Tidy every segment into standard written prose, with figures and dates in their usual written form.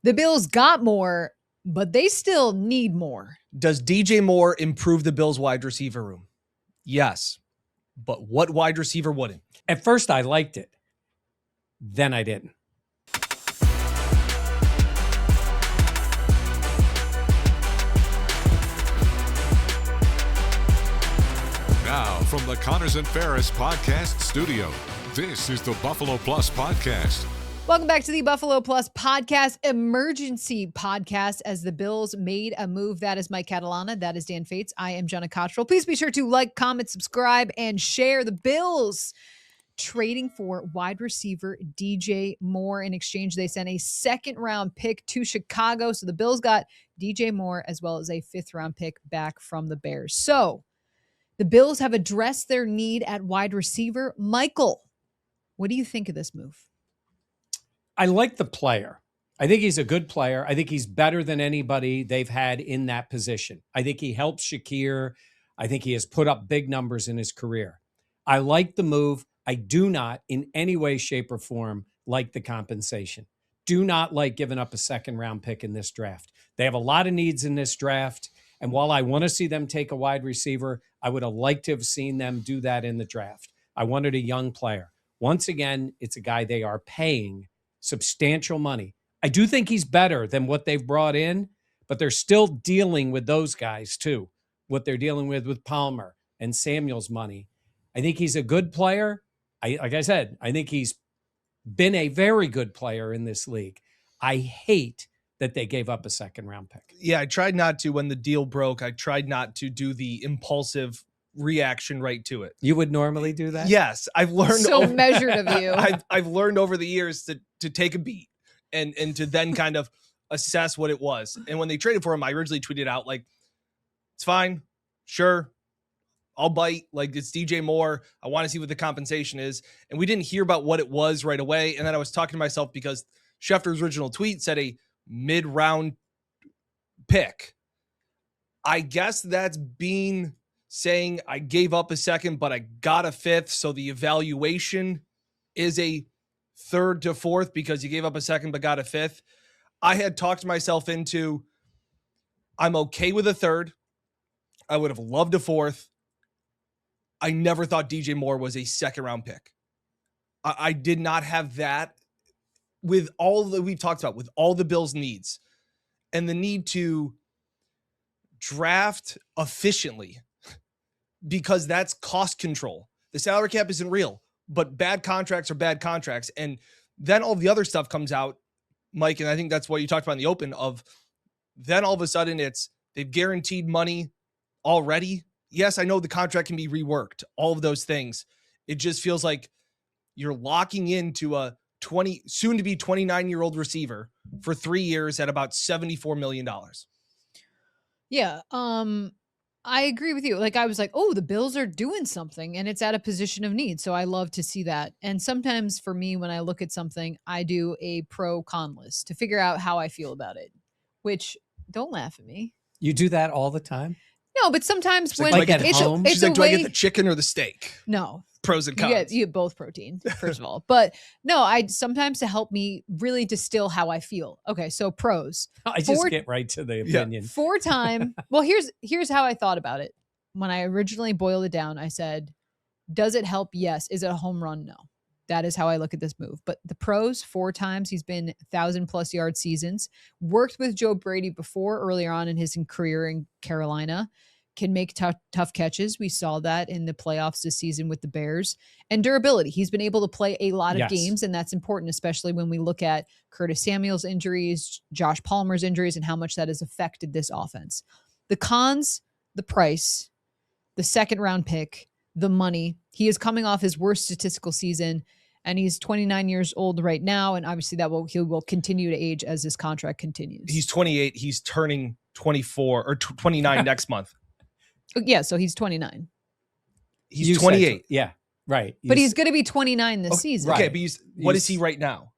The Bills got more, but they still need more. Does DJ Moore improve the Bills wide receiver room? Yes. But what wide receiver wouldn't? At first, I liked it. Then I didn't. Now, from the Connors and Ferris podcast studio, this is the Buffalo Plus podcast. Welcome back to the Buffalo Plus podcast, emergency podcast, as the Bills made a move. That is Mike Catalana. That is Dan Fates. I am Jenna Cottrell. Please be sure to like, comment, subscribe, and share. The Bills trading for wide receiver DJ Moore. In exchange, they sent a second-round pick to Chicago. So the Bills got DJ Moore as well as a fifth-round pick back from the Bears. So the Bills have addressed their need at wide receiver. Michael, what do you think of this move? I like the player. I think he's a good player. I think he's better than anybody they've had in that position. I think he helps Shakir. I think he has put up big numbers in his career. I like the move. I do not in any way, shape, or form like the compensation. Do not like giving up a second-round pick in this draft. They have a lot of needs in this draft. And while I want to see them take a wide receiver, I would have liked to have seen them do that in the draft. I wanted a young player. Once again, it's a guy they are paying substantial money. I do think he's better than what they've brought in, but they're still dealing with those guys too, what they're dealing with Palmer and Samuel's money. I think he's a good player. Like I said, I think he's been a very good player in this league. I hate that they gave up a second-round pick. Yeah, I tried not to when the deal broke. I tried not to do the impulsive reaction right to it. You would normally do that? Yes, I've learned. So measured of you. I've learned over the years to take a beat and to then kind of assess what it was. And when they traded for him, I originally tweeted out like, "It's fine, sure, I'll bite. Like it's DJ Moore. I want to see what the compensation is." And we didn't hear about what it was right away. And then I was talking to myself because Schefter's original tweet said a mid-round pick. I guess that's Beane saying I gave up a second, but I got a fifth. So the evaluation is a third to fourth because you gave up a second, but got a fifth. I had talked myself into, I'm okay with a third. I would have loved a fourth. I never thought DJ Moore was a second round pick. I did not have that with all that we've talked about, with all the Bills' needs and the need to draft efficiently, because that's cost control. The salary cap isn't real, but bad contracts are bad contracts. And then all the other stuff comes out, Mike, and I think that's what you talked about in the open of then all of a sudden it's they've guaranteed money already. Yes, I know the contract can be reworked, all of those things. It just feels like you're locking into a soon to be 29-year-old receiver for 3 years at about $74 million. Yeah. I agree with you. Like I was like, oh, the Bills are doing something and it's at a position of need. So I love to see that. And sometimes for me, when I look at something, I do a pro-con list to figure out how I feel about it, which don't laugh at me. You do that all the time? No, but sometimes She's when like, at home? She's like, do I get the chicken or the steak? No. Pros and cons. You get both protein, first of all. But no, I sometimes to help me really distill how I feel. Okay, so pros. I just get right to the opinion. 4-time. Well, here's how I thought about it. When I originally boiled it down, I said, does it help? Yes. Is it a home run? No. That is how I look at this move. But the pros, 4 times, he's been 1,000+ yard seasons, worked with Joe Brady before earlier on in his career in Carolina, can make tough catches. We saw that in the playoffs this season with the Bears. And durability. He's been able to play a lot of games, and that's important, especially when we look at Curtis Samuel's injuries, Josh Palmer's injuries, and how much that has affected this offense. The cons, the price, the second-round pick, the money. He is coming off his worst statistical season, and he's 29 years old right now, and obviously he will continue to age as his contract continues. He's 28. He's turning 24 or 29 next month. Yeah, so he's 29. He's 28. Yeah, right. But he's going to be 29 this season. Okay, but what is he right now?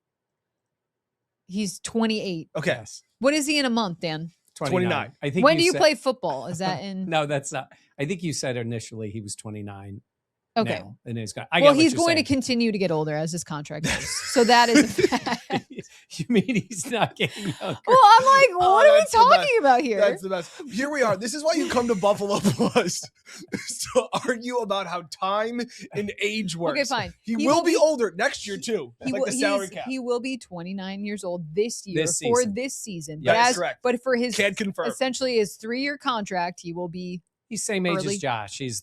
He's 28. Okay. Yes. What is he in a month, Dan? 29. I think. When do you play football? Is that in? No, that's not. I think you said initially he was 29. Okay. Now, and he's going to continue to get older as his contract goes. So that is a fact. You mean he's not getting younger? Well, I'm like, what are we that's the best. talking about here? That's the best. Here we are. This is why you come to Buffalo Plus to argue about how time and age works. Okay, fine. He will be older next year too, like the salary cap. He will be 29 years old this year This for season. this season. Yeah, But that's correct. But for his Can't confirm. essentially his 3-year contract, he will be. He's same age Early. as Josh. He's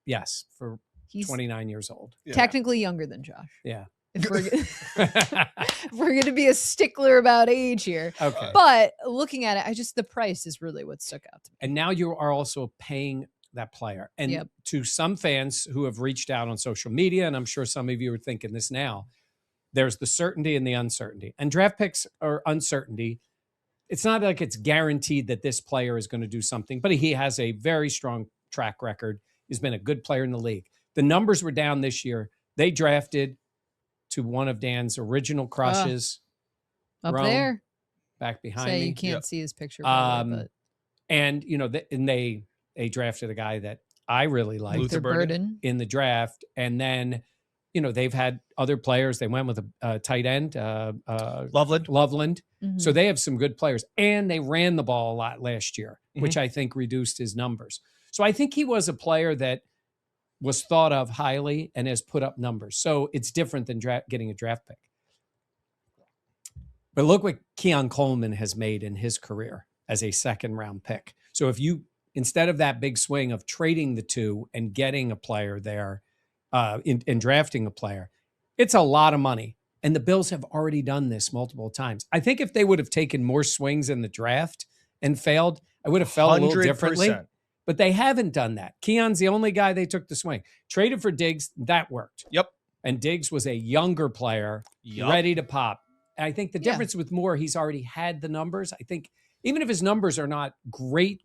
yes, for He's 29 years old. Yeah. technically younger than Josh. Yeah. If we're going to be a stickler about age here. Okay. But looking at it, the price is really what stuck out to me. And now you are also paying that player. And Yep. to some fans who have reached out on social media, and I'm sure some of you are thinking this now, there's the certainty and the uncertainty. And draft picks are uncertainty. It's not like it's guaranteed that this player is going to do something, but he has a very strong track record. He's been a good player in the league. The numbers were down this year. They drafted to one of Dan's original crushes. Up Rome, there. back behind Say me. you can't Yep. see his picture. Probably, but And, they drafted a guy that I really liked Luther Luther Burden. in the draft. And then, they've had other players. They went with a tight end, Loveland. Loveland. Mhm. So they have some good players. And they ran the ball a lot last year, which I think reduced his numbers. So I think he was a player that was thought of highly and has put up numbers. So it's different than getting a draft pick. But look what Keon Coleman has made in his career as a second round pick. So if you, instead of that big swing of trading the two and getting a player there and drafting a player, it's a lot of money. And the Bills have already done this multiple times. I think if they would have taken more swings in the draft and failed, I would have felt a little 100%. differently. But they haven't done that. Keon's the only guy they took the swing. Traded for Diggs, that worked. Yep. And Diggs was a younger player, Yup. ready to pop. And I think the Yeah. difference with Moore, he's already had the numbers. I think even if his numbers are not great,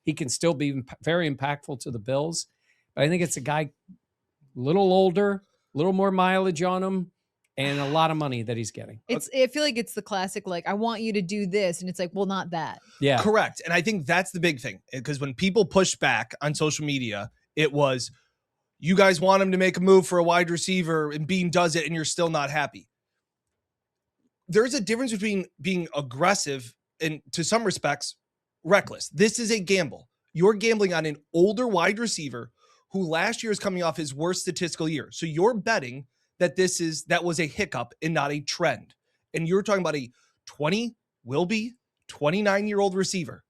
he can still be very impactful to the Bills. But I think it's a guy a little older, a little more mileage on him, and a lot of money that he's getting. I feel like it's the classic, like, I want you to do this. And it's like, well, not that. Yeah. Correct. And I think that's the big thing, because when people push back on social media, it was, you guys want him to make a move for a wide receiver and Beane does it and you're still not happy. There's a difference between being aggressive and, to some respects, reckless. This is a gamble. You're gambling on an older wide receiver who last year is coming off his worst statistical year. So you're betting that that was a hiccup and not a trend. And you're talking about a 29-year-old receiver.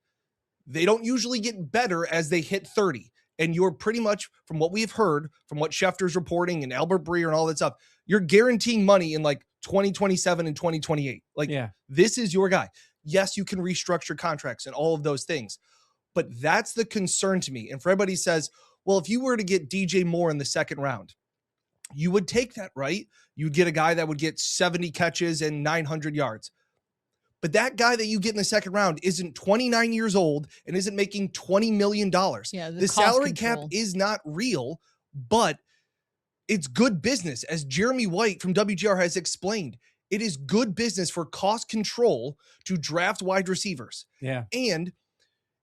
They don't usually get better as they hit 30. And you're pretty much, from what we've heard, from what Schefter's reporting and Albert Breer and all that stuff, you're guaranteeing money in like 2027 and 2028. Like, This is your guy. Yes, you can restructure contracts and all of those things. But that's the concern to me. And for everybody says, well, if you were to get DJ Moore in the second round, you would take that, right? You'd get a guy that would get 70 catches and 900 yards. But that guy that you get in the second round isn't 29 years old and isn't making $20 million. Yeah, the salary cap is not real, but it's good business. As Jeremy White from WGR has explained, it is good business for cost control to draft wide receivers. Yeah. And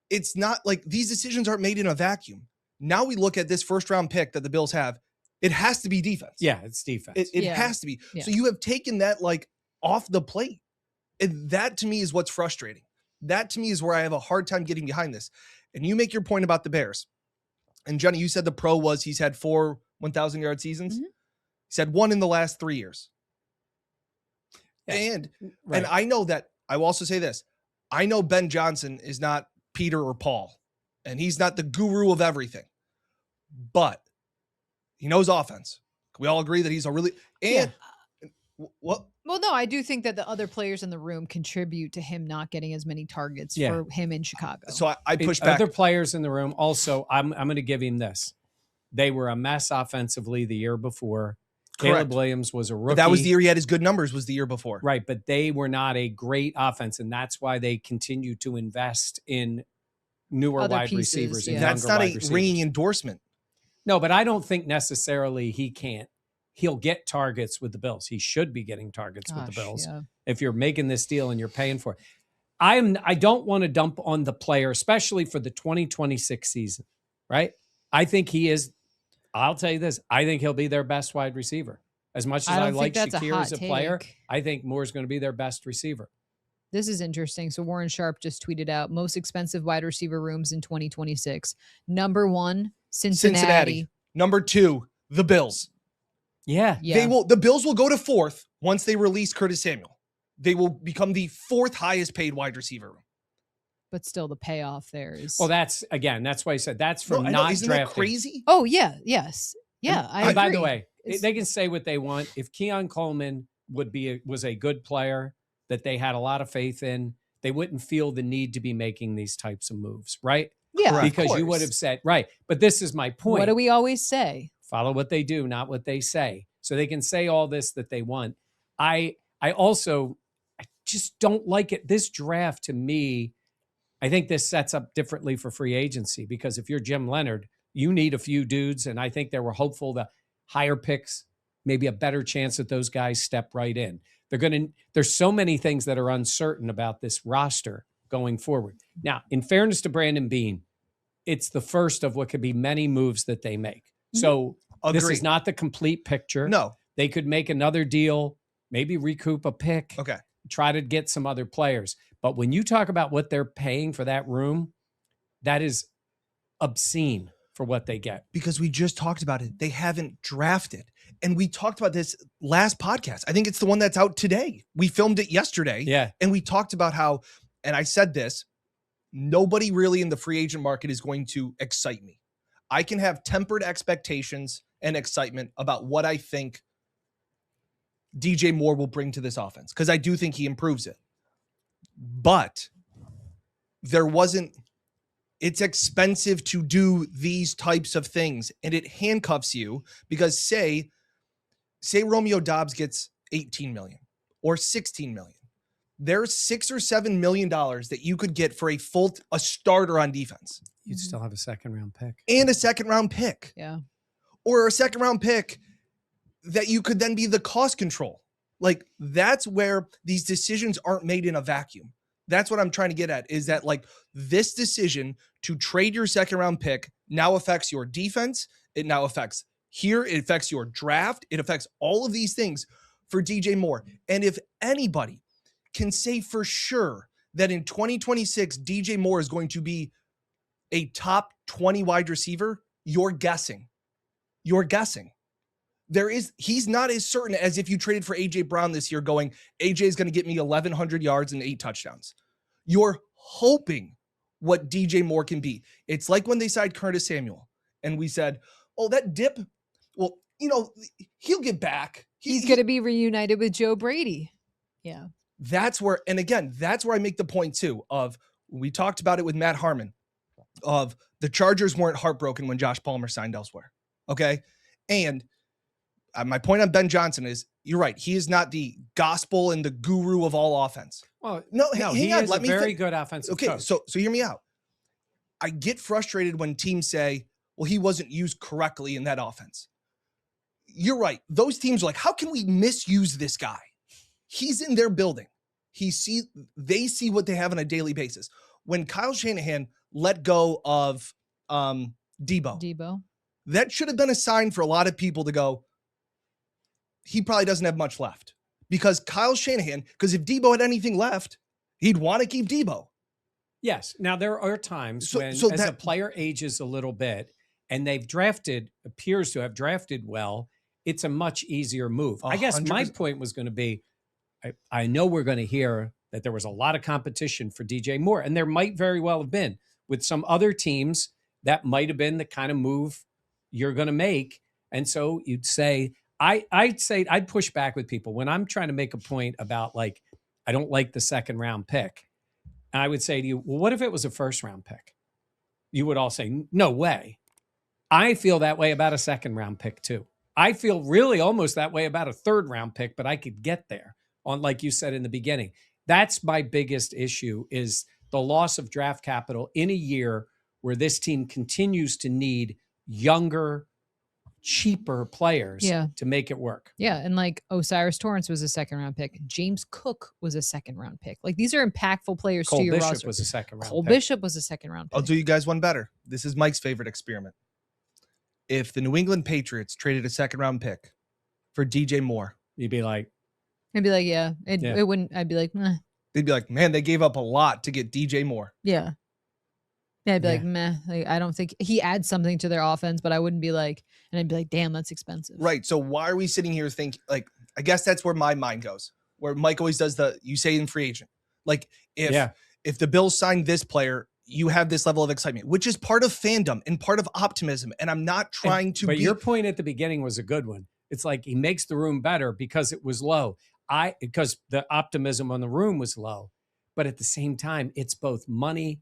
it's not like these decisions aren't made in a vacuum. Now we look at this first round pick that the Bills have. It has to be defense. Yeah, it's defense. It has to be. Yeah. So you have taken that like off the plate. And that to me is what's frustrating. That to me is where I have a hard time getting behind this. And you make your point about the Bears. And Johnny, you said the pro was he's had 4 1,000-yard seasons. Mm-hmm. He's had 1 in the last 3 years. Yeah. And I know that, I will also say this. I know Ben Johnson is not Peter or Paul. And he's not the guru of everything. But he knows offense. Can we all agree that he's a really... And what? Well, no, I do think that the other players in the room contribute to him not getting as many targets for him in Chicago. So I push back. Other players in the room. Also, I'm going to give him this. They were a mess offensively the year before. Correct. Caleb Williams was a rookie. But that was the year he had his good numbers, was the year before. Right, but they were not a great offense, and that's why they continue to invest in newer Other wide pieces, receivers. And That's younger not wide a receivers. ringing endorsement. No, but I don't think necessarily he can't. He'll get targets with the Bills. He should be getting targets with the Bills. Yeah. If you're making this deal and you're paying for it. I don't want to dump on the player, especially for the 2026 season, right? I think he is. I'll tell you this. I think he'll be their best wide receiver. As much as I I, don't think like that's a Shakir hot as a player, take. I think Moore's going to be their best receiver. This is interesting. So Warren Sharp just tweeted out most expensive wide receiver rooms in 2026. Number 1, Cincinnati. Number 2, the Bills. Yeah. Yeah. The Bills will go to 4th once they release Curtis Samuel. They will become the 4th highest paid wide receiver room. But still the payoff there is. Well, that's why I said that's from No, I know, not isn't drafting. that crazy? Oh, yeah. Yes. Yeah. I And by the agree. way, It's- they can say what they want. If Keon Coleman was a good player that they had a lot of faith in, they wouldn't feel the need to be making these types of moves, right? Yeah. Correct. of Because you would course. have said, right. But this is my point. What do we always say? Follow what they do, not what they say. So they can say all this that they want. I just don't like it. This draft, to me, I think this sets up differently for free agency, because if you're Jim Leonard, you need a few dudes, and I think they were hopeful the higher picks, maybe a better chance that those guys step right in. There's so many things that are uncertain about this roster going forward. Now, in fairness to Brandon Beane, it's the first of what could be many moves that they make. So this is Agreed. not the complete picture. No. They could make another deal, maybe recoup a pick, Okay. try to get some other players. But when you talk about what they're paying for that room, that is obscene for what they get. Because we just talked about it. They haven't drafted. And we talked about this last podcast. I think it's the one that's out today. We filmed it yesterday. Yeah. And we talked about how, and I said this, nobody really in the free agent market is going to excite me. I can have tempered expectations and excitement about what I think DJ Moore will bring to this offense, because I do think he improves it. But it's expensive to do these types of things, and it handcuffs you, because say Romeo Doubs gets 18 million or 16 million. There's $6 or $7 million that you could get for a starter on defense. You'd still have a second round pick. And a second round pick. Yeah. Or a second round pick that you could then be the cost control. Like, that's where these decisions aren't made in a vacuum. That's what I'm trying to get at, is that, like, this decision to trade your second round pick now affects your defense. It now affects it affects your draft. It affects all of these things for DJ Moore. And if anybody can say for sure that in 2026, DJ Moore is going to be a top 20 wide receiver, you're guessing. You're guessing. He's not as certain as if you traded for AJ Brown this year going, AJ is going to get me 1,100 yards and 8 touchdowns. You're hoping what DJ Moore can be. It's like when they signed Curtis Samuel and we said, oh, that dip, well, he'll get back. He's going to be reunited with Joe Brady. Yeah. That's where I make the point too of, we talked about it with Matt Harmon, of the Chargers weren't heartbroken when Josh Palmer signed elsewhere. Okay. And my point on Ben Johnson is, you're right. He is not the gospel and the guru of all offense. Well, no, he is a very good offensive coach. So hear me out. I get frustrated when teams say, well, he wasn't used correctly in that offense. You're right. Those teams are like, how can we misuse this guy? He's in their building. They see what they have on a daily basis. When Kyle Shanahan let go of Debo, that should have been a sign for a lot of people to go, he probably doesn't have much left. Because Kyle Shanahan, because if Debo had anything left, he'd want to keep Debo. Yes. Now, there are times when a player ages a little bit and appears to have drafted well, it's a much easier move. 100%. I guess my point was going to be, I know we're going to hear that there was a lot of competition for DJ Moore, and there might very well have been with some other teams. That might have been the kind of move you're going to make. And so you'd say, I'd push back with people when I'm trying to make a point about, like, I don't like the second round pick. And I would say to you, well, what if it was a first round pick? You would all say, no way. I feel that way about a second round pick too. I feel really almost that way about a third round pick, but I could get there on, like you said in the beginning. That's my biggest issue, is the loss of draft capital in a year where this team continues to need younger, cheaper players to make it work. Yeah. And like Osiris Torrance was a second round pick. James Cook was a second round pick. Like, these are impactful players to your roster. Cole Bishop was a second round pick. Bishop was a second round pick. I'll do you guys one better. This is Mike's favorite experiment. If the New England Patriots traded a second round pick for DJ Moore, You'd be like, I'd be like, yeah. It wouldn't. I'd be like, meh. they'd be like, man, they gave up a lot to get DJ Moore. Yeah. Yeah, I'd be Yeah. like, meh. Like, I don't think he adds something to their offense, but I wouldn't be like, and I'd be like, damn, that's expensive. Right. So why are we sitting here thinking, like, I guess that's where my mind goes, where Mike always does you say in free agent. Like, if the Bills signed this player, you have this level of excitement, which is part of fandom and part of optimism. And I'm not trying to But be. your point at the beginning was a good one. It's like he makes the room better because it was low. Because the optimism on the room was low. But at the same time, it's both money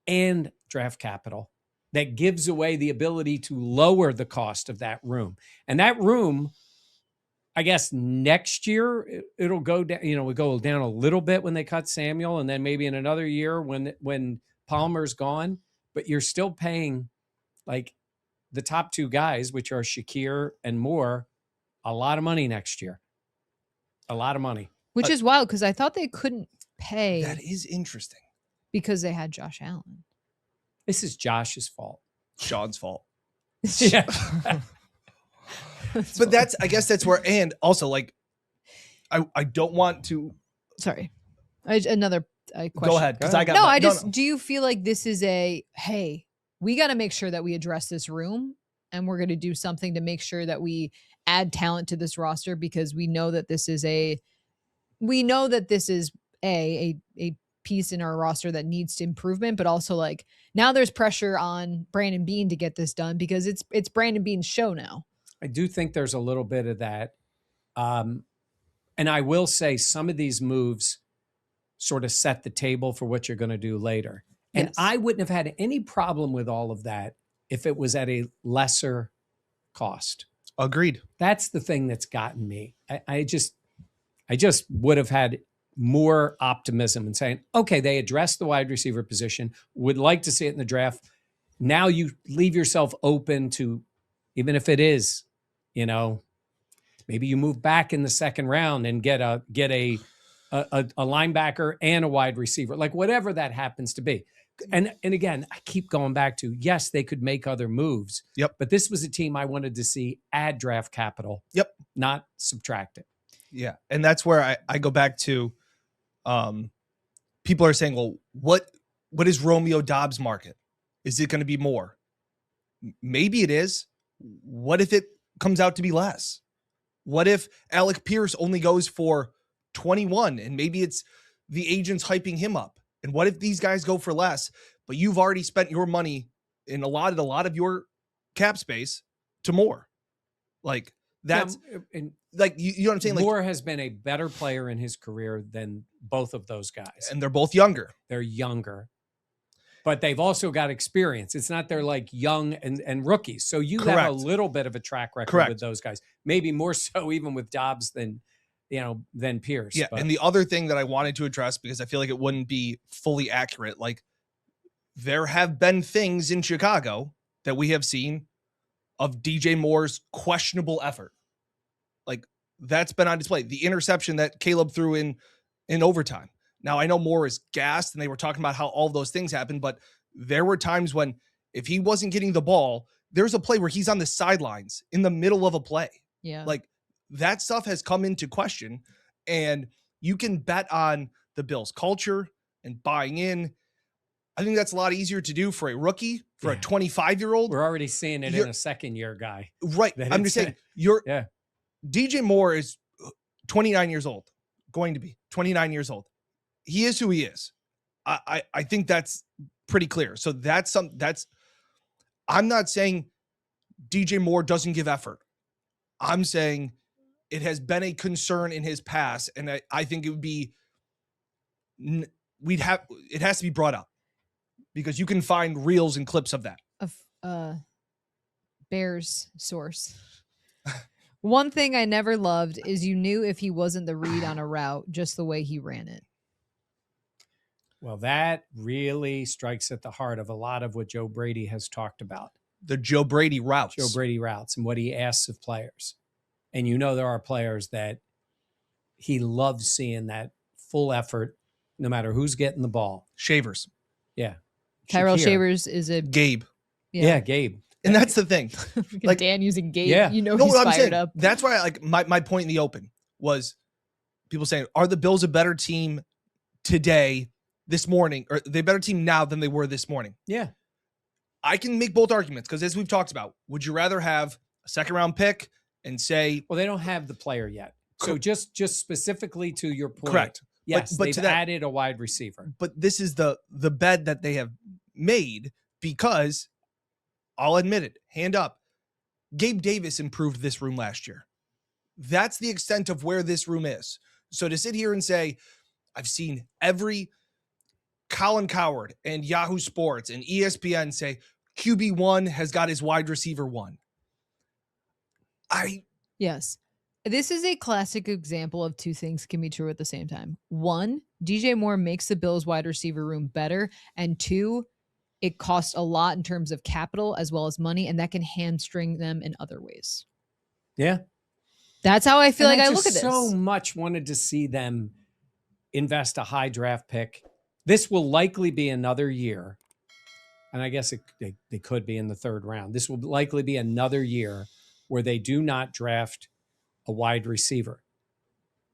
and draft capital that gives away the ability to lower the cost of that room. And that room, I guess next year it'll go down, we go down a little bit when they cut Samuel, and then maybe in another year when Palmer's gone, but you're still paying like the top two guys, which are Shakir and Moore, a lot of money next year. A lot of money. Which is wild because I thought they couldn't pay That is interesting. because they had Josh Allen. This is Josh's fault. Sean's fault. Yeah. But I guess that's where, and also like, I don't want to. Sorry. Another question. Go ahead. Because I got no, do you feel like this is hey, we got to make sure that we address this room and we're going to do something to make sure that we add talent to this roster because we know that this is a piece in our roster that needs to improvement, but also like now there's pressure on Brandon Beane to get this done because it's Brandon Beane's show now. I do think there's a little bit of that. And I will say some of these moves sort of set the table for what you're going to do later. And Yes. I wouldn't have had any problem with all of that if it was at a lesser cost. Agreed. That's the thing that's gotten me. I just would have had more optimism in saying, okay, they addressed the wide receiver position, would like to see it in the draft. Now you leave yourself open to, even if it is, maybe you move back in the second round and get a linebacker and a wide receiver, like whatever that happens to be. And again, I keep going back to, yes, they could make other moves. Yep. But this was a team I wanted to see add draft capital. Yep. Not subtract it. Yeah. And that's where I go back to, people are saying, well, what is Romeo Dobbs' market? Is it going to be more? Maybe it is. What if it comes out to be less? What if Alec Pierce only goes for 21 and maybe it's the agents hyping him up? And what if these guys go for less, but you've already spent your money and allotted a lot of your cap space to Moore? Like that's like, you know what I'm saying? Like, Moore has been a better player in his career than both of those guys. and they're both younger. They're younger, but they've also got experience. It's not they're like young and rookies. So you have a Correct. little bit of a track record Correct. with those guys, maybe more so even with Dobbs than Pierce. Yeah. But And the other thing that I wanted to address, because I feel like it wouldn't be fully accurate, like there have been things in Chicago that we have seen of DJ Moore's questionable effort. Like that's been on display. The interception that Caleb threw in overtime. Now I know Moore is gassed and they were talking about how all those things happened, but there were times when if he wasn't getting the ball, there's a play where he's on the sidelines in the middle of a play. Yeah. Like that stuff has come into question, and you can bet on the Bills culture and buying in. I think that's a lot easier to do for a rookie, for a 25-year-old. we're already seeing it in a second-year guy. Right. I'm just saying, DJ Moore is 29 years old, going to be 29 years old. He is who he is. I think that's pretty clear. So I'm not saying DJ Moore doesn't give effort. I'm saying it has been a concern in his past, and I think it would be, it has to be brought up because you can find reels and clips of that. Bears source. One thing I never loved is you knew if he wasn't the read on a route, just the way he ran it. Well, that really strikes at the heart of a lot of what Joe Brady has talked about. The Joe Brady routes. Joe Brady routes and what he asks of players. And there are players that he loves seeing that full effort, no matter who's getting the ball. Shavers. Yeah. Tyrell Shakir. Shavers is a Gabe. Yeah, Gabe. And that's the thing. Like Dan using Gabe, Yeah. you know, No, he's what I'm fired saying, up. that's why like my point in the open was people saying, are the Bills a better team today, this morning, or they better team now than they were this morning? Yeah. I can make both arguments because as we've talked about, would you rather have a second round pick and say, Well, they don't have the player yet. So just specifically to your point. correct. Yes, but they've to that, added a wide receiver. but this is the bed that they have made because I'll admit it, hand up, Gabe Davis improved this room last year. That's the extent of where this room is. So to sit here and say, I've seen every Colin Cowherd and Yahoo Sports and ESPN say QB1 has got his wide receiver one. Yes. This is a classic example of two things can be true at the same time. One, DJ Moore makes the Bills wide receiver room better. And two, it costs a lot in terms of capital as well as money, and that can hamstring them in other ways. Yeah. That's how I feel And like I just look at this. so much wanted to see them invest a high draft pick. This will likely be another year. And I guess they could be in the third round. This will likely be another year where they do not draft a wide receiver.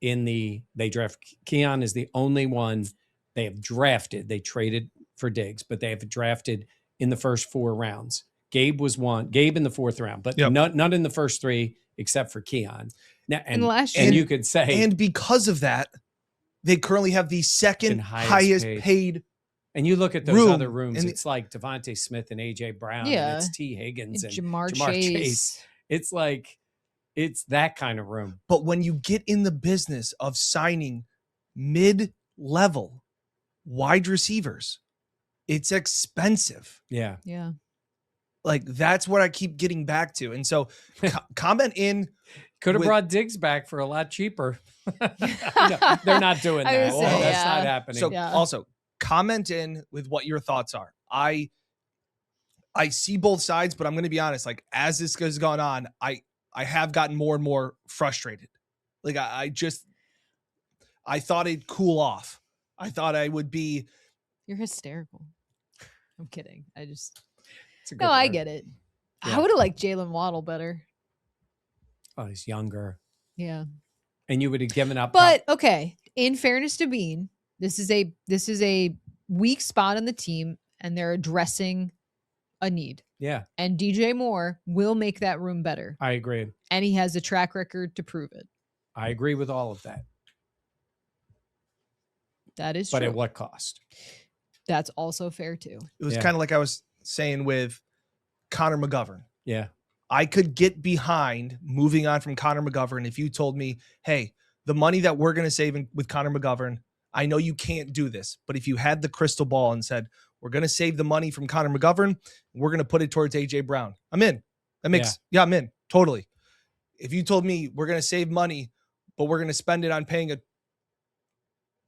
They draft Keon is the only one they have drafted. They traded for Diggs, but they have drafted in the first 4 rounds. Gabe was one. Gabe in the 4th round, but none in the first 3 except for Keon. Now, and last year, and you could say, and because of that, they currently have the second highest paid. And you look at those room, other rooms, and it's like Devontae Smith and AJ Brown, Yeah. and it's T. Higgins and Jamar Jamar Chase. Chase. It's like it's that kind of room. But when you get in the business of signing mid-level wide receivers, it's expensive. Yeah. Yeah. Like that's what I keep getting back to. And so comment in. Could have with- brought Diggs back for a lot cheaper. No, they're not doing I that. would say, That's yeah. not happening. So Yeah. also comment in with what your thoughts are. I see both sides, but I'm going to be honest. Like as this has gone on, I have gotten more and more frustrated. Like I thought it'd cool off. I thought I would be. You're hysterical. I'm kidding. It's a good No, I word. get it. Yeah. I would have liked Jalen Waddle better. Oh, he's younger. Yeah. And you would have given up. But okay, in fairness to Beane, this is a weak spot on the team, and they're addressing a need. Yeah, And DJ Moore will make that room better, I agree. and he has a track record to prove it. I agree with all of that. That is But true. at what cost? That's also fair too. It was Yeah. kind of like I was saying with Connor McGovern. Yeah. I could get behind moving on from Connor McGovern if you told me, hey, the money that we're going to save with Connor McGovern, I know you can't do this, but if you had the crystal ball and said, we're going to save the money from Connor McGovern, we're going to put it towards AJ Brown, I'm in. That makes, yeah, I'm in. Totally. If you told me we're going to save money, but we're going to spend it on paying a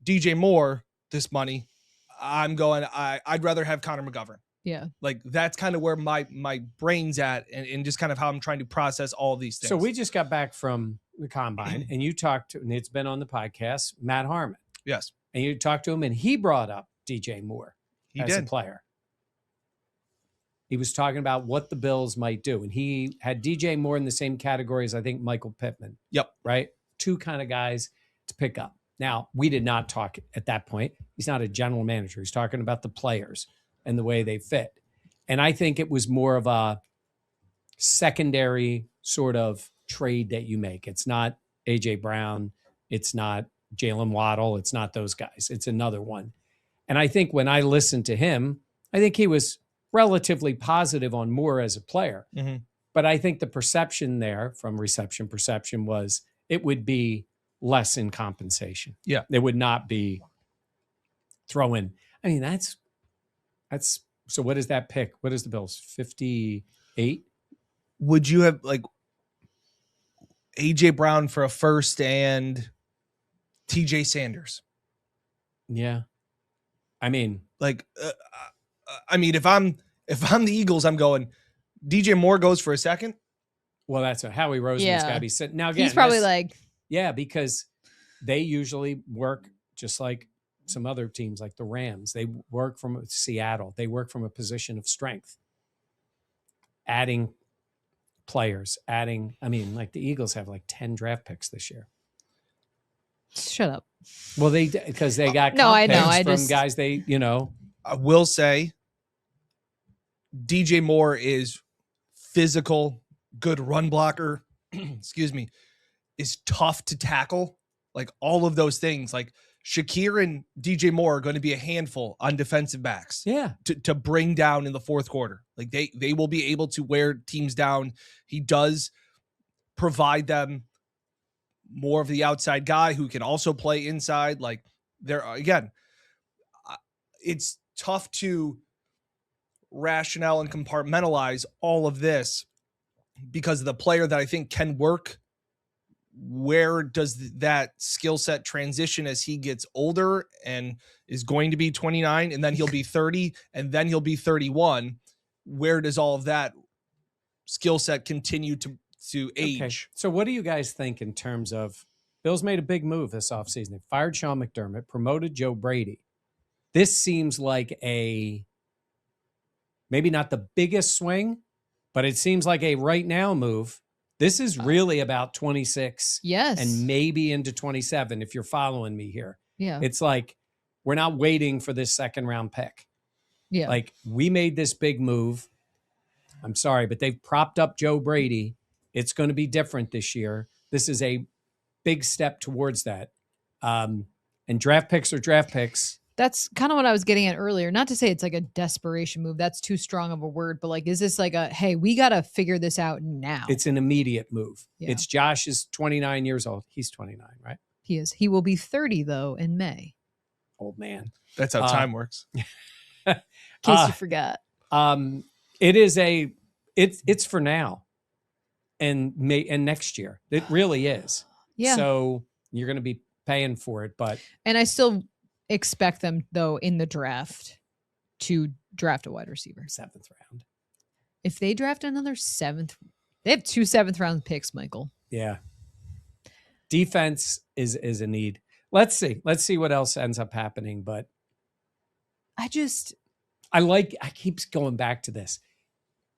DJ Moore this money, I'm going, I'd rather have Connor McGovern. Yeah. Like that's kind of where my brain's at and just kind of how I'm trying to process all of these things. So we just got back from the combine and you talked to, and it's been on the podcast, Matt Harmon. Yes. And you talked to him and he brought up DJ Moore as a player. He was talking about what the Bills might do. And he had DJ Moore in the same category as I think Michael Pittman. Yep. Right? 2 kind of guys to pick up. Now, we did not talk at that point. He's not a general manager. He's talking about the players and the way they fit. And I think it was more of a secondary sort of trade that you make. It's not AJ Brown. It's not Jalen Waddle. It's not those guys. It's another one. And I think when I listened to him, I think he was relatively positive on Moore as a player. Mm-hmm. But I think the perception there from reception perception was it would be less in compensation. Yeah. It would not be throwing. I mean, that's so what is that pick? What is the Bills? 58? Would you have like AJ Brown for a first and TJ Sanders? Yeah. I mean, like, if I'm the Eagles, I'm going DJ Moore goes for a second. Well, that's Howie Roseman's got to be sitting. Now, again, he's probably like, yeah, because they usually work just like some other teams like the Rams. They work from Seattle. They work from a position of strength. adding players, adding, I mean, like the Eagles have like 10 draft picks this year. Shut up. Well, because they got No, comp I know. picks I from just guys they, I will say DJ Moore is physical, good run blocker, excuse me, is tough to tackle. Like all of those things, like Shakir and DJ Moore are going to be a handful on defensive backs. Yeah. To bring down in the fourth quarter. Like they will be able to wear teams down. He does provide them more of the outside guy who can also play inside. Like there again, it's tough to rationale and compartmentalize all of this because of the player that I think can work. Where does that skill set transition as he gets older and is going to be 29 and then he'll be 30 and then he'll be 31? Where does all of that skill set continue to age? Okay. So what do you guys think in terms of Bills made a big move this offseason? They fired Sean McDermott, promoted Joe Brady. This seems like maybe not the biggest swing, but it seems like a right now move. This is really about 26 and maybe into 27 if you're following me here. Yeah. It's like we're not waiting for this second round pick. Yeah. Like we made this big move. I'm sorry, but they've propped up Joe Brady. It's going to be different this year. This is a big step towards that. And draft picks are draft picks. That's kind of what I was getting at earlier. Not to say it's like a desperation move. That's too strong of a word. But like, is this like hey, we got to figure this out now? It's an immediate move. Yeah. It's Josh is 29 years old. He's 29, right? He is. He will be 30, though, in May. Old man. That's how time works. In case you forgot. It is it's for now and next year. It really is. Yeah. So you're going to be paying for it, and I still expect them though in the draft to draft a wide receiver. 7th round. If they draft another 7th, they have 2 7th round picks, Michael. Yeah. Defense is a need. Let's see what else ends up happening. But I keep going back to this.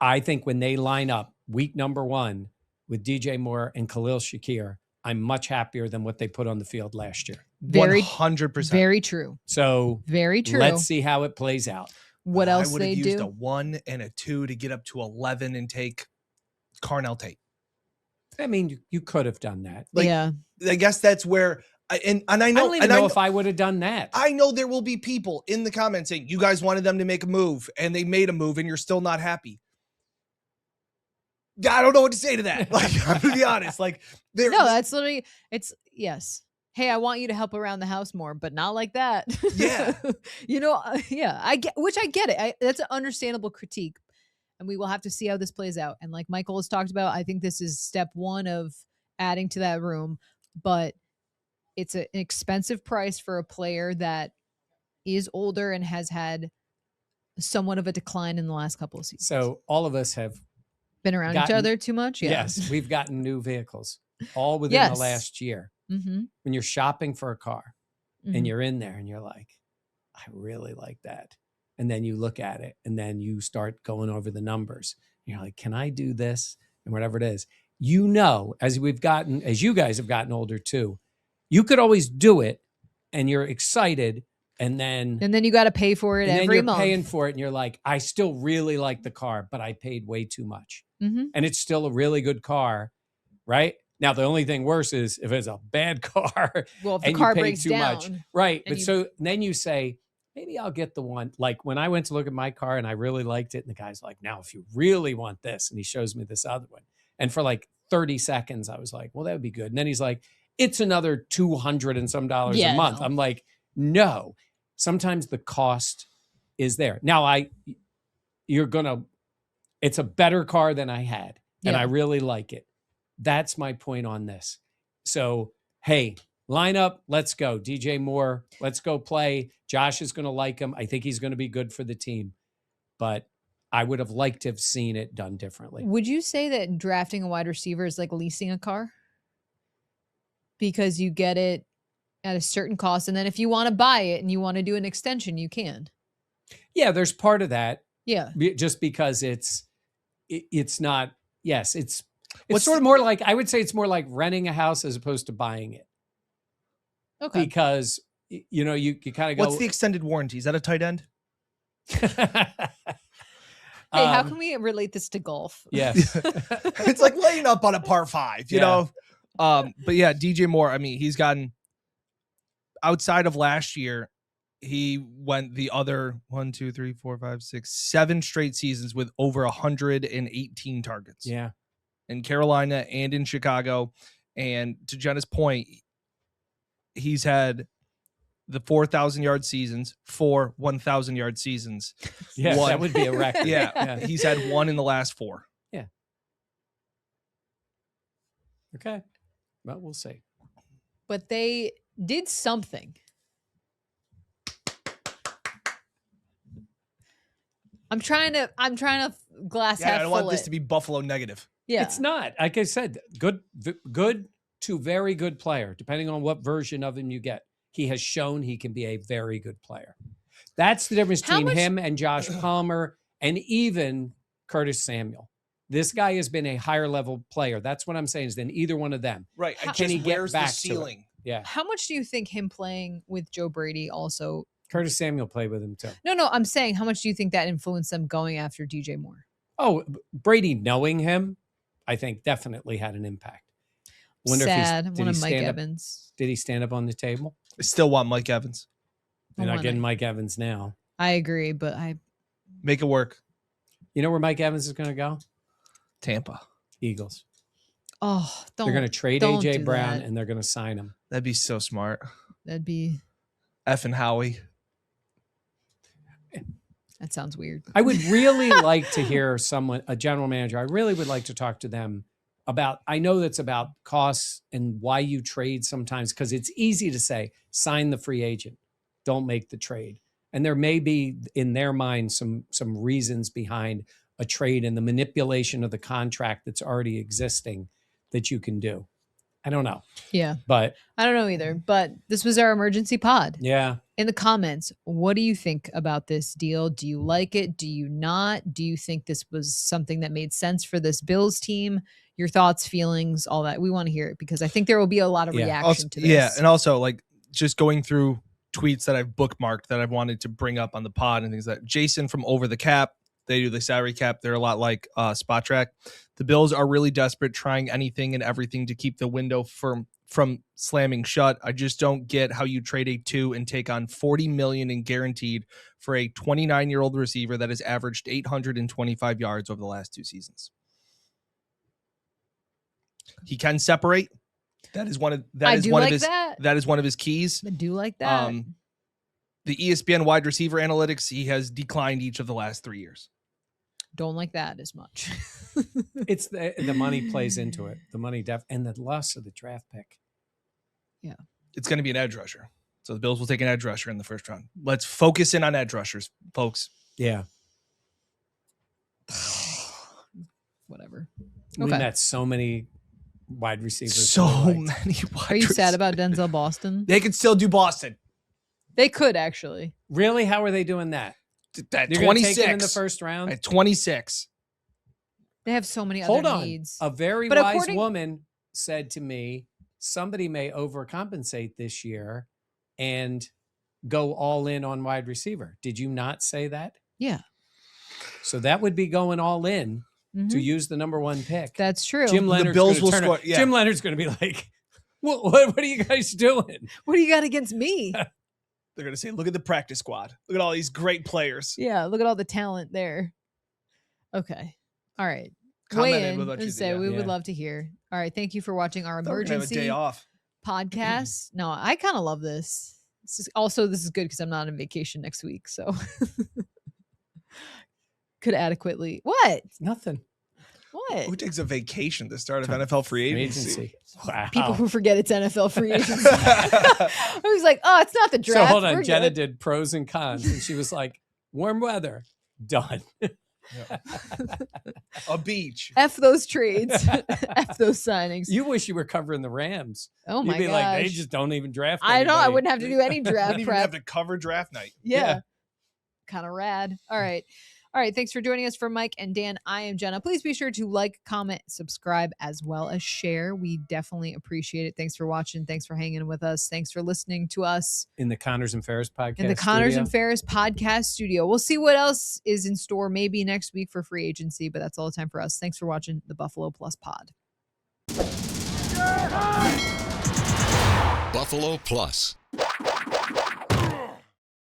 I think when they line up week number 1 with DJ Moore and Khalil Shakir, I'm much happier than what they put on the field last year. 100%. Very true. So very true. Let's see how it plays out. What else I would have they used do? a 1 and a 2 to get up to 11 and take Carnell Tate. I mean, you could have done that. Yeah. I guess that's where and I know I don't even know if I would have done that. I know there will be people in the comments saying you guys wanted them to make a move and they made a move and you're still not happy. I don't know what to say to that. Like, I'm gonna be honest. Like, no, that's literally yes. Hey, I want you to help around the house more, but not like that. Yeah. Yeah, I get it. That's an understandable critique. And we will have to see how this plays out. And like Michael has talked about, I think this is step 1 of adding to that room, but it's an expensive price for a player that is older and has had somewhat of a decline in the last couple of seasons. So all of us have been around each other too much. Yeah. Yes, we've gotten new vehicles all within the last year. Mm-hmm. When you're shopping for a car Mm-hmm. and you're in there and you're like, I really like that. And then you look at it and then you start going over the numbers. You're like, can I do this? And whatever it is, as you guys have gotten older too, you could always do it and you're excited. And then you got to pay for it every month. Paying for it and you're like, I still really like the car, but I paid way too much. Mm-hmm. And it's still a really good car, right? Now, the only thing worse is if it's a bad car. Well, if the and car you pay breaks too down. much. Right. And But so then you say, maybe I'll get the one. Like when I went to look at my car and I really liked it. And the guy's like, now, if you really want this, and he shows me this other one. And for like 30 seconds, I was like, well, that would be good. And then he's like, it's another $200 and some dollars a month. No. I'm like, no. Sometimes the cost is there. Now it's a better car than I had. And I really like it. That's my point on this. So, hey, line up. Let's go. DJ Moore, let's go play. Josh is going to like him. I think he's going to be good for the team. But I would have liked to have seen it done differently. Would you say that drafting a wide receiver is like leasing a car? Because you get it at a certain cost. And then if you want to buy it and you want to do an extension, you can. Yeah, there's part of that. Yeah. Just because it's it's not. Yes, it's What's sort of more like, I would say it's more like renting a house as opposed to buying it, Okay. because you kind of go. What's the extended warranty? Is that a tight end? Hey, how can we relate this to golf? Yes. It's like laying up on a par 5, you know? But yeah, DJ Moore, I mean, he's gotten, outside of last year, he went the other 7 straight seasons with over 118 targets. Yeah. In Carolina and in Chicago. And to Jenna's point, he's had the 4,000-yard seasons, 4 1,000-yard seasons. Yeah, One. that would be a record. Yeah. He's had 1 in the last 4. Yeah. Okay. Well, we'll see. But they did something. I'm trying to glass half I don't want full this it. to be Buffalo negative. Yeah. It's not. Like I said, good to very good player, depending on what version of him you get. He has shown he can be a very good player. That's the difference How between much- him and Josh Palmer and even Curtis Samuel. This guy has been a higher level player. That's what I'm saying, is than either one of them. Right. How- Can he get where's back the to it? ceiling? Yeah. How much do you think him playing with Joe Brady also? Curtis Samuel played with him too. No, I'm saying how much do you think that influenced them going after DJ Moore? Oh, Brady knowing him, I think definitely had an impact. Sad. One of Mike Evans. Did he stand up on the table? I still want Mike Evans. You're not wanna- getting Mike Evans now. I agree, but Make it work. You know where Mike Evans is going to go? Tampa. Eagles. don't. They're going to trade don't AJ do Brown that. and they're going to sign him. That'd be so smart. That'd be. F and Howie. That sounds weird. I would really like to hear a general manager. I really would like to talk to them about, I know that's about costs and why you trade sometimes, because it's easy to say, sign the free agent, don't make the trade. And there may be in their mind some reasons behind a trade and the manipulation of the contract that's already existing that you can do. I don't know. Yeah. But I don't know either. But this was our emergency pod. yeah. In the comments, what do you think about this deal? Do you like it? Do you not? Do you think this was something that made sense for this Bills team? Your thoughts, feelings, all that. We want to hear it because I think there will be a lot of reaction Also, to this. yeah. And also, like, just going through tweets that I've bookmarked that I've wanted to bring up on the pod and things like Jason from Over the Cap. They do the salary cap. They're a lot like Spot Track. The Bills are really desperate, trying anything and everything to keep the window from slamming shut. I just don't get how you trade a 2 and take on $40 million in guaranteed for a 29-year-old receiver that has averaged 825 yards over the last 2 seasons. He can separate. That is one of I is do one like of his that. that is one of his keys. I do like that. The ESPN wide receiver analytics, he has declined each of the last 3 years. Don't like that as much. It's the money plays into it. The money and the loss of the draft pick. It's going to be an edge rusher. So the Bills will take an edge rusher in the first round. Let's focus in on edge rushers, folks. Yeah. Whatever. We Okay. met so many wide receivers. So we liked. many wide Are you sad receivers. about Denzel Boston? They could still do Boston. They could actually. Really? How are they doing that? At You're going to take 26. him in the first round? At 26. They have so many Hold other on. needs. A very But wise according- woman said to me, somebody may overcompensate this year and go all in on wide receiver. Did you not say that? Yeah. So that would be going all in Mhm. to use the number 1 pick. That's true. Jim Leonard's Bills gonna will turn score- it- yeah. Jim Leonard's going to be like, what are you guys doing? What do you got against me? They're going to say, look at the practice squad. Look at all these great players. Yeah, look at all the talent there. Okay. All right. Comment Weigh in in with what you and think, say yeah. we would Yeah. love to hear. All right. Thank you for watching our I thought we were gonna have a emergency day off. podcast. No, I kind of love this. This is good because I'm not on vacation next week. So could adequately. What? Nothing. What? Who takes a vacation to start of NFL free agency? Agency. Wow. People who forget it's NFL free agency. I was like, oh, it's not the So draft. hold on. We're Jenna good. did pros and cons, and she was like, warm weather, done. A beach. F those trades. F those signings. You wish you were covering the Rams. Oh You'd my be gosh. like, they just don't even draft. I know. I anybody. wouldn't have to do any You draft wouldn't even prep. have to cover draft night. Yeah. Yeah. Kind of rad. All right. All right. Thanks for joining us. For Mike and Dan, I am Jenna. Please be sure to like, comment, subscribe, as well as share. We definitely appreciate it. Thanks for watching. Thanks for hanging with us. Thanks for listening to us In the Connors and Ferris podcast. in the Connors studio. and Ferris podcast studio. We'll see what else is in store maybe next week for free agency, but that's all the time for us. Thanks for watching the Buffalo Plus Pod. Buffalo Plus.